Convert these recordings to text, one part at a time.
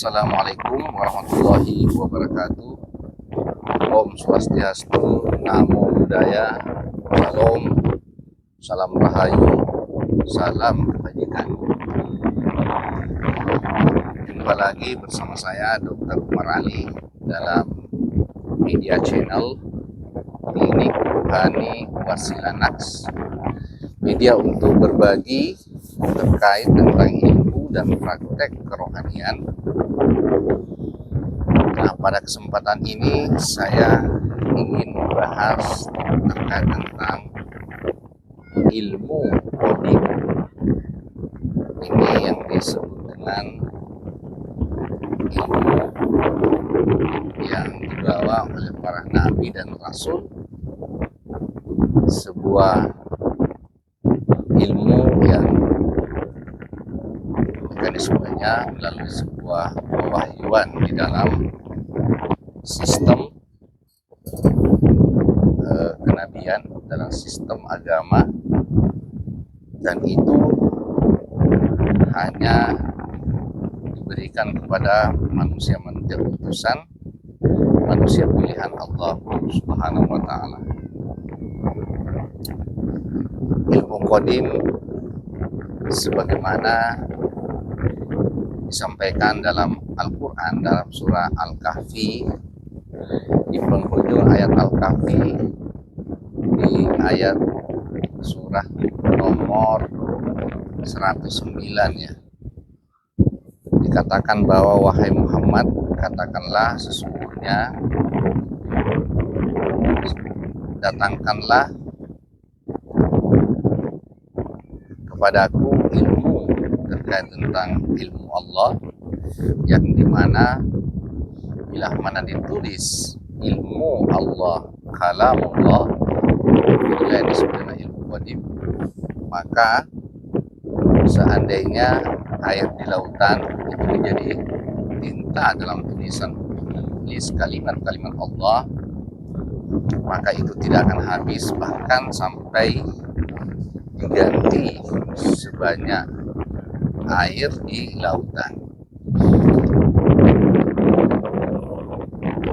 Assalamualaikum warahmatullahi wabarakatuh. Om Swastiastu, Namo Buddhaya, Salam, Salam Rahayu, Salam Kebajikan. Jumpa lagi bersama saya Dr. Umar Ali dalam media channel Klinik Rohani Wasilah Naqs, media untuk berbagi terkait tentang ilmu dan praktek kerohanian. Nah, pada kesempatan ini saya ingin membahas terkait tentang ilmu qadim. Ini yang disebut dengan ilmu yang dibawa oleh para nabi dan rasul, sebuah ilmu yang mekanismenya melalui sebuah pewahyuan di dalam sistem kenabian, dalam sistem agama, dan itu hanya diberikan kepada manusia-manusia utusan, manusia pilihan Allah Subhanahu wa Ta'ala. Ilmu qadim sebagaimana disampaikan dalam Al-Quran, dalam surah Al-Kahfi, di penghujung ayat Al-Kahfi, di ayat surah nomor 109 ya, dikatakan bahwa wahai Muhammad, katakanlah sesungguhnya datangkanlah kepadaku ilmu terkait tentang ilmu Allah, yang dimana bila mana ditulis ilmu Allah, kalamullah, itulah yang disebut dengan ilmu qadim. Maka seandainya air di lautan itu menjadi tinta dalam tulisan, menulis kalimat-kalimat Allah, maka itu tidak akan habis, bahkan sampai diganti sebanyak air di lautan.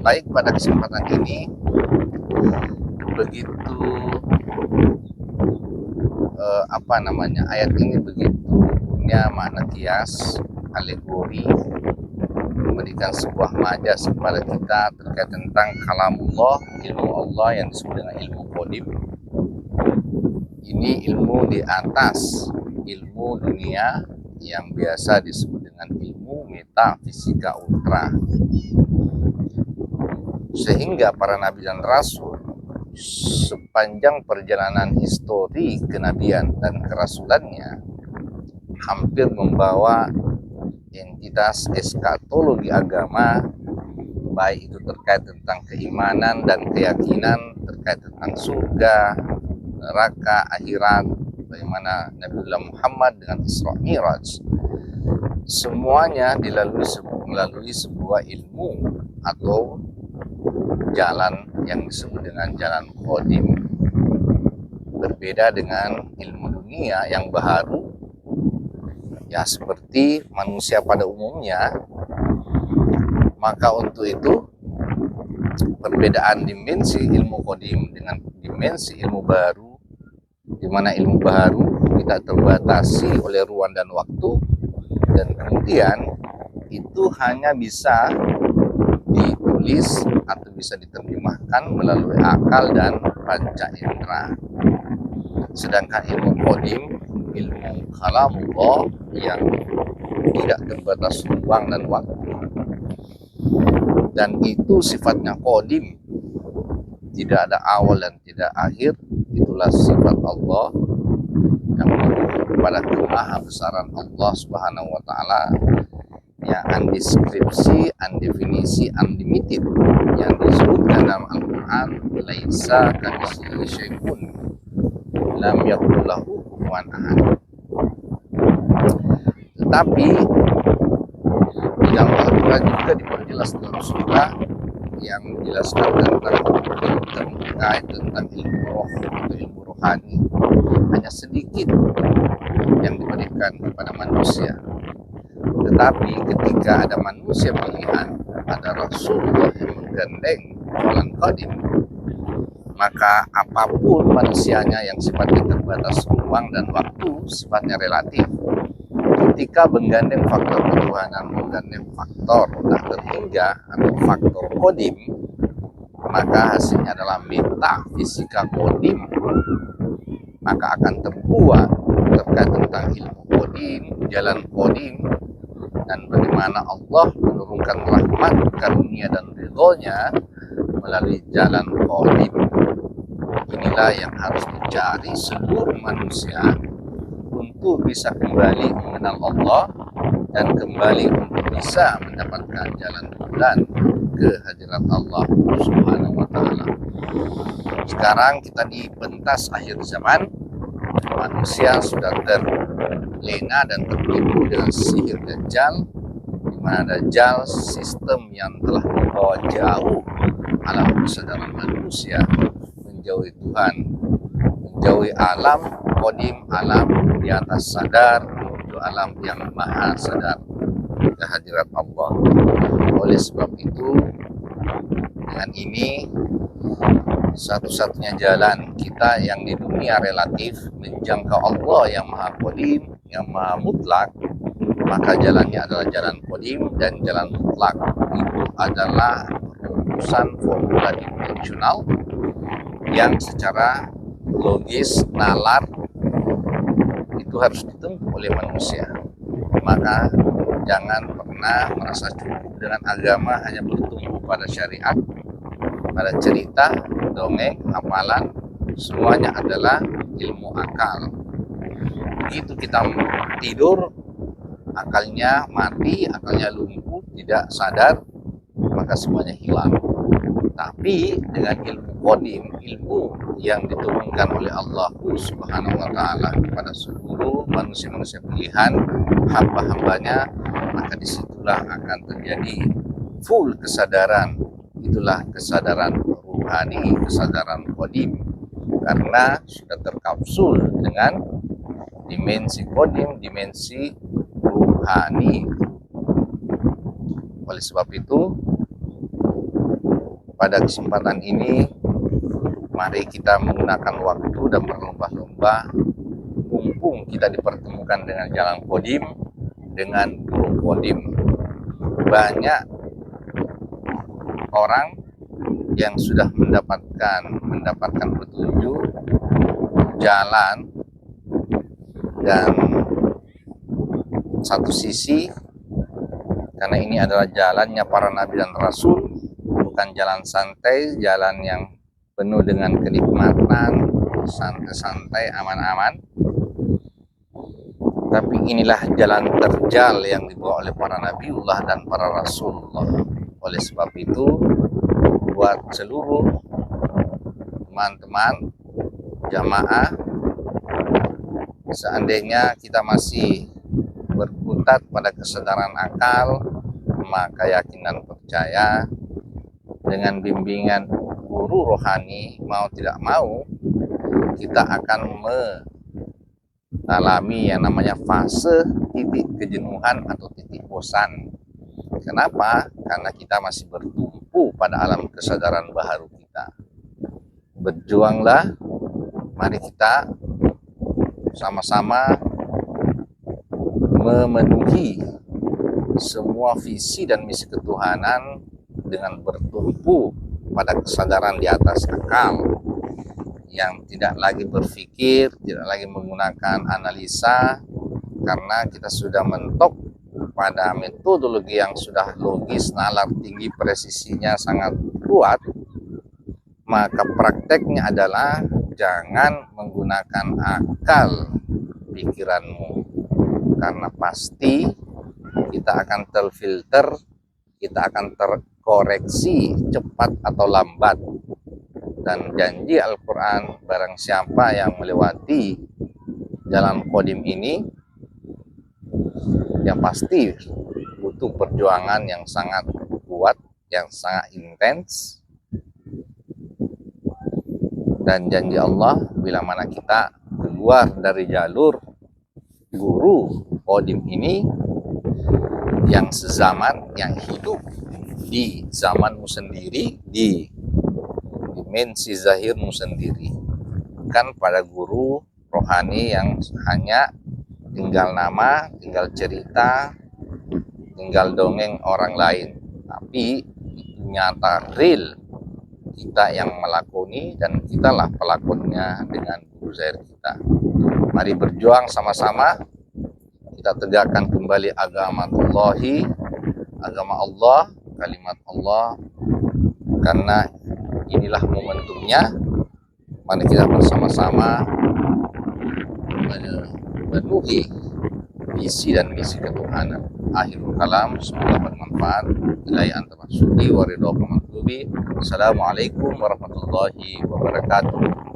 Baik, pada kesempatan ini begitu ayat ini begitu punya makna kias, alegori, memberikan sebuah majas kepada kita terkait tentang kalamullah, ilmu Allah yang disebut dengan ilmu qadim. Ini ilmu di atas ilmu dunia yang biasa disebut dengan ilmu metafisika ultra. Sehingga para nabi dan rasul sepanjang perjalanan histori kenabian dan kerasulannya hampir membawa entitas eskatologi agama, baik itu terkait tentang keimanan dan keyakinan terkait tentang surga, neraka, akhirat, bagaimana Nabiullah Muhammad dengan Isra Mi'raj, semuanya melalui sebuah ilmu atau jalan yang disebut dengan jalan qadim. Berbeda dengan ilmu dunia yang baharu, ya seperti manusia pada umumnya. Maka untuk itu perbedaan dimensi ilmu qadim dengan dimensi ilmu baru, di mana ilmu baru kita terbatasi oleh ruang dan waktu, dan kemudian itu hanya bisa ditulis atau bisa diterjemahkan melalui akal dan panca indera. Sedangkan ilmu qadim, ilmu kalamullah yang tidak terbatas ruang dan waktu, dan itu sifatnya qadim, tidak ada awal dan tidak akhir. Itulah sifat Allah yang merujuk kepada kemahabesaran Allah Subhanahu wa Ta'ala, yang undeskripsi, undefinisi, unlimited, yang disebutkan dalam Al-Quran, laisa kamitslihi syai'un lam yakul lahu kufuwan ahad. Tetapi di dalam Al-Quran juga diperjelas dalam surah yang menjelaskan tentang terkait tentang ilmu roh atau ilmu rohani, hanya sedikit yang diberikan kepada manusia. Tetapi ketika ada manusia pilihan, ada Rasulullah yang menggandeng jalan qadim, maka apapun manusianya yang sifatnya terbatas ruang dan waktu, sifatnya relatif, ketika menggandeng faktor ketuhanan, menggandeng faktor tak terhingga atau faktor qadim, maka hasilnya adalah metafisika qadim. Maka akan terbuat terkait tentang ilmu qadim, jalan qadim, dan bagaimana Allah menurunkan rahmat, karunia dan ridhonya melalui jalan qadim. Inilah yang harus dicari seluruh manusia untuk bisa kembali mengenal Allah dan kembali untuk bisa mendapatkan jalan bulan ke hadirat Allah Subhanahu wa taala. Sekarang kita di pentas akhir zaman, manusia sudah terlena dan tertipu dengan sihir Dajjal, di mana Dajjal sistem yang telah membawa jauh alam kesadaran manusia, menjauhi Tuhan, menjauhi alam qadim, alam di atas sadar, menuju alam yang maha sadar ke hadirat Allah. Oleh sebab itu, dengan ini satu-satunya jalan kita yang di dunia relatif menjangkau Allah yang maha qadim, yang maha mutlak, maka jalannya adalah jalan qadim dan jalan mutlak. Itu adalah rumusan formula dimensional yang secara logis, nalar, itu harus ditempuh oleh manusia. Maka jangan pernah merasa cukup dengan agama hanya bertumbuh pada syariat, pada cerita, dongeng, hafalan, semuanya adalah ilmu akal. Begitu kita tidur, akalnya mati, akalnya lumpuh, tidak sadar, maka semuanya hilang. Tapi dengan ilmu qadim, ilmu yang diturunkan oleh Allah Subhanahu wa taala kepada seluruh manusia-manusia pilihan, hamba-hambanya, maka disitulah akan terjadi full kesadaran. Itulah kesadaran ruhani, kesadaran qadim, karena sudah terkapsul dengan dimensi qadim, dimensi ruhani. Oleh sebab itu, pada kesempatan ini, mari kita menggunakan waktu dan berlomba-lomba, mumpung kita dipertemukan dengan jalan qadim, dengan guru qadim. Banyak orang yang sudah mendapatkan petunjuk jalan, dan satu sisi karena ini adalah jalannya para nabi dan rasul, bukan jalan santai, jalan yang penuh dengan kenikmatan, santai-santai, aman-aman. Tapi inilah jalan terjal yang dibawa oleh para nabiullah dan para rasulullah. Oleh sebab itu, buat seluruh teman-teman jamaah, seandainya kita masih berkutat pada kesadaran akal, maka yakin dan percaya dengan bimbingan guru rohani, mau tidak mau kita akan mengalami yang namanya fase titik kejenuhan atau titik bosan. Kenapa? Karena kita masih bertumpu pada alam kesadaran baharu kita. Berjuanglah, mari kita sama-sama memenuhi semua visi dan misi ketuhanan dengan bertumpu pada kesadaran di atas akal, yang tidak lagi berpikir, tidak lagi menggunakan analisa, karena kita sudah mentok pada metodologi yang sudah logis, nalar tinggi, presisinya sangat kuat. Maka prakteknya adalah jangan menggunakan akal pikiranmu, karena pasti kita akan terfilter, kita akan terkoreksi cepat atau lambat. Dan janji Al-Quran, barang siapa yang melewati jalan qadim ini, yang pasti butuh perjuangan yang sangat kuat, yang sangat intens. Dan janji Allah, bila mana kita keluar dari jalur guru qadim ini, yang sezaman, yang hidup di zamanmu sendiri, di dimensi zahirmu sendiri, bukan pada guru rohani yang hanya tinggal nama, tinggal cerita, tinggal dongeng orang lain, tapi itu nyata real kita yang melakoni, dan kitalah pelakonnya dengan guru zahir kita. Mari berjuang sama-sama, kita tegakkan kembali agama Allah, kalimat Allah, karena inilah momentumnya. Mari kita bersama-sama memenuhi visi dan misi ketuhanan. Akhirul kalam, semoga bermanfaat. Ilahi anta maksudi wa ridho kamantubi. Assalamualaikum warahmatullahi wabarakatuh.